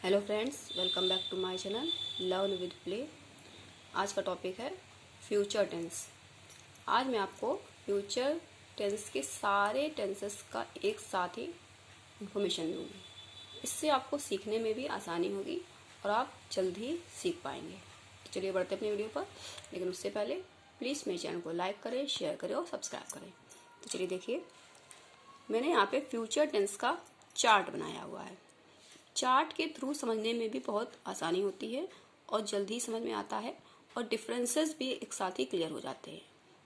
Hello friends, welcome back to my channel learn with play. आज का topic है future tense. आज मैं आपको फ्यूचर टेंस के सारे टेंसेस का एक साथ ही इंफॉर्मेशन दूंगी। इससे आपको सीखने में भी आसानी होगी और आप जल्द ही सीख पाएंगे। चलिए बढ़ते अपने वीडियो पर, लेकिन उससे पहले प्लीज़ मेरे चैनल को लाइक करें, शेयर करें और सब्सक्राइब करें। तो चलिए देखिए, मैंने यहाँ पे फ्यूचर टेंस का चार्ट बनाया हुआ है। चार्ट के थ्रू समझने में भी बहुत आसानी होती है और जल्दी समझ में आता है और डिफरेंसेस भी एक साथ ही क्लियर हो जाते हैं।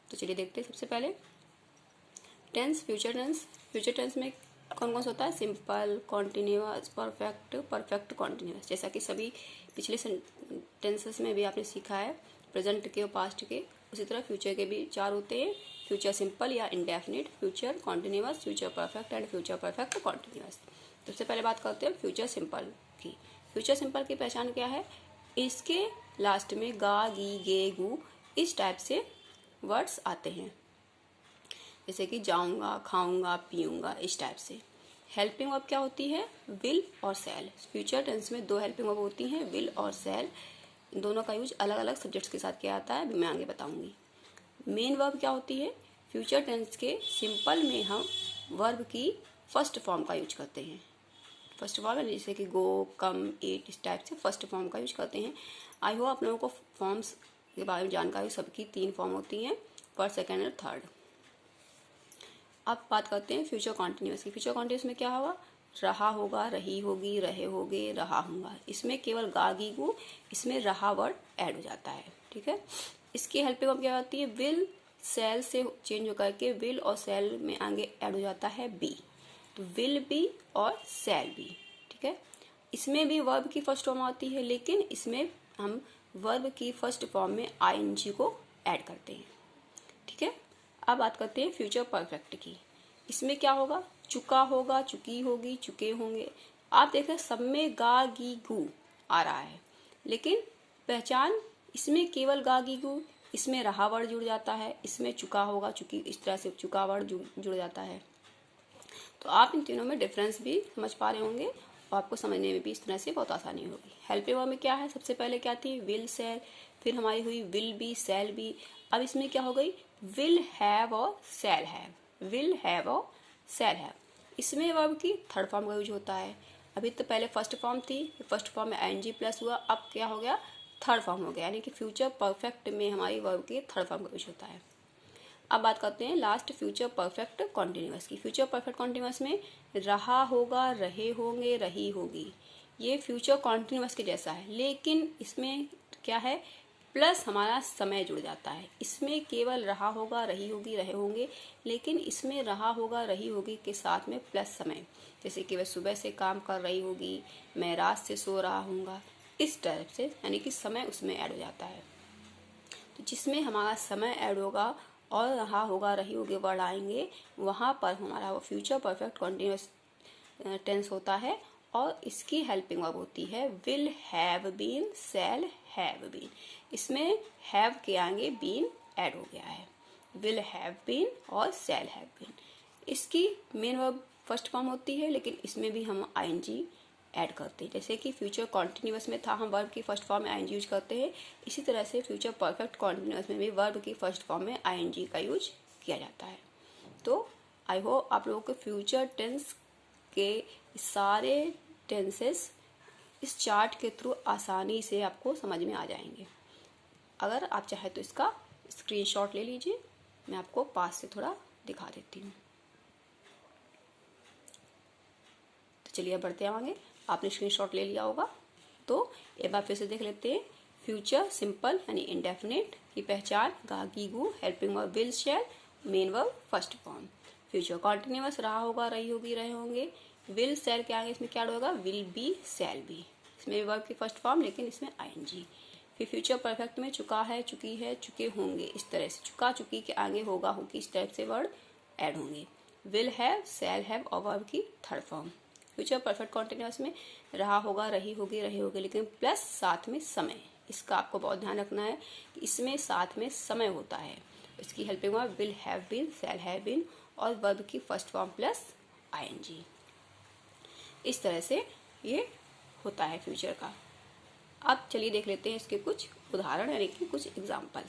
तो चलिए देखते हैं। सबसे पहले tense, future tense. Future tense में कौन कौन सा होता है? Simple, continuous, perfect, perfect continuous. जैसा कि सभी पिछले टेंसेस में भी आपने सीखा है, प्रेजेंट के और पास्ट के, उसी तरह फ्यूचर के भी चार होते हैं। फ्यूचर सिंपल या indefinite, future continuous, future perfect and future perfect continuous. सबसे पहले बात करते हैं फ्यूचर सिंपल की। फ्यूचर सिंपल की पहचान क्या है? इसके लास्ट में गा, गी, गे, गु इस टाइप से वर्ड्स आते हैं, जैसे कि जाऊंगा, खाऊंगा, पीऊंगा, इस टाइप से। हेल्पिंग वर्ब क्या होती है? विल और शैल। फ्यूचर टेंस में दो हेल्पिंग वर्ब होती हैं, विल और शैल। इन दोनों का यूज अलग अलग सब्जेक्ट्स के साथ किया जाता है, अभी मैं आगे बताऊंगी। मेन वर्ब क्या होती है? फ्यूचर टेंस के सिंपल में हम वर्ब की फर्स्ट फॉर्म का यूज करते हैं। फर्स्ट फॉर्म जैसे कि गो, कम, ईट, इस टाइप से फर्स्ट फॉर्म का यूज करते हैं। आई होप आप लोगों को फॉर्म्स के बारे में जानकारी, सबकी 3 फॉर्म होती हैं, फर्स्ट, सेकेंड और थर्ड। अब बात करते हैं फ्यूचर कॉन्टिन्यूअस की। फ्यूचर कॉन्टिन्यूअस में क्या होगा? रहा होगा, रही होगी, रहे होगे, रहा होगा। इसमें केवल गा, गी, गु, इसमें रहा वर्ड ऐड हो जाता है। ठीक है। इसकी हेल्पिंग वर्ब क्या होती है? विल सेल से चेंज होकर के विल और सेल में आगे ऐड हो जाता है बी। तो विल बी और सेल बी। ठीक है। इसमें भी वर्ब की फर्स्ट फॉर्म आती है, लेकिन इसमें हम वर्ब की फर्स्ट फॉर्म में आईएनजी को ऐड करते हैं। ठीक है। अब बात करते हैं फ्यूचर परफेक्ट की। इसमें क्या होगा? चुका होगा, चुकी होगी, चुके होंगे। आप देखें सब में गा, गी, गु आ रहा है, लेकिन पहचान इसमें केवल गा, गी, गु, इसमें रहा वर्ड जुड़ जाता है, इसमें चुका होगा, चुकी, इस तरह से चुका वर्ड जुड़ जाता है। तो आप इन तीनों में डिफरेंस भी समझ पा रहे होंगे और आपको समझने में भी इस तरह से बहुत आसानी होगी। हेल्पिंग वर्ब में क्या है? सबसे पहले क्या थी? विल, सेल, फिर हमारी हुई विल बी, सेल बी। अब इसमें क्या हो गई? विल हैव और सेल हैव। विल हैव और सेल हैव। इसमें वर्ब की थर्ड फॉर्म का यूज होता है। अभी तो पहले फर्स्ट फॉर्म थी, फर्स्ट फॉर्म में आईएनजी प्लस हुआ, अब क्या हो गया? थर्ड फॉर्म हो गया, यानी कि फ्यूचर परफेक्ट में हमारी वर्ब की थर्ड फॉर्म का यूज होता है। अब बात करते हैं लास्ट फ्यूचर परफेक्ट कॉन्टिन्यूअस की। फ्यूचर परफेक्ट कॉन्टिन्यूअस में रहा होगा, रहे होंगे, रही होगी, ये फ्यूचर कॉन्टिन्यूअस के जैसा है, लेकिन इसमें क्या है? प्लस हमारा समय जुड़ जाता है। इसमें केवल रहा होगा, रही होगी, रहे होंगे, लेकिन इसमें रहा होगा, रही होगी के साथ में प्लस समय, जैसे कि वह सुबह से काम कर रही होगी, मैं रात से सो रहा हूँगा, इस तरह से, यानी कि समय उसमें ऐड हो जाता है। तो जिसमें हमारा समय ऐड होगा और रहा होगा, रही होगी वर्ड आएंगे, वहाँ पर हमारा वो फ्यूचर परफेक्ट कॉन्टिन्यूअस टेंस होता है और इसकी हेल्पिंग वर्ब होती है will have been, shall have been. इसमें हैव के आगे बीन ऐड हो गया है, विल हैव बीन और सेल हैव बीन। इसकी मेन वर्ब फर्स्ट फॉर्म होती है, लेकिन इसमें भी हम आईएनजी ऐड करते हैं। जैसे कि फ्यूचर कॉन्टिन्यूअस में था, हम वर्ब की फर्स्ट फॉर्म में आईएनजी यूज करते हैं, इसी तरह से फ्यूचर परफेक्ट कॉन्टिन्यूअस में भी वर्ब की फर्स्ट फॉर्म में आईएनजी का यूज किया जाता है। तो आई होप आप लोगों को फ्यूचर टेंस के सारे टेंसेस इस चार्ट के थ्रू आसानी से आपको समझ में आ जाएंगे। अगर आप चाहे तो इसका स्क्रीनशॉट ले लीजिए, मैं आपको पास से थोड़ा दिखा देती हूँ। तो चलिए बढ़ते हैं आगे। आपने स्क्रीनशॉट ले लिया होगा, तो एक बार फिर से देख लेते हैं। फ्यूचर सिंपल यानी इंडेफिनिट की पहचान गा, गी, गु, helping verb will, shall, main verb first form. Future continuous रहा होगा, रही होगी, रहे होंगे, विल, शैल के आगे इसमें क्या होगा? Will be, shall be. इसमें भी वर्ब की फर्स्ट फॉर्म, लेकिन इसमें आईएनजी। फिर फ्यूचर परफेक्ट में चुका है, चुकी है, चुके होंगे, इस तरह से चुका, चुकी के आगे होगा, होगी, इस टाइप से वर्ड ऐड होंगे। विल हैव, शैल हैव और वर्ब की third form. Future perfect continuous में रहा होगा, रही होगी, रहे होगे, लेकिन प्लस साथ में समय। इसका आपको बहुत ध्यान रखना है कि इसमें साथ में समय होता है। इसकी helping verb will have been, shall have been और वर्ब की फर्स्ट फॉर्म प्लस आईएनजी। इस तरह से ये होता है फ्यूचर का। अब चलिए देख लेते हैं इसके कुछ उदाहरण यानी कि कुछ एग्जाम्पल्स।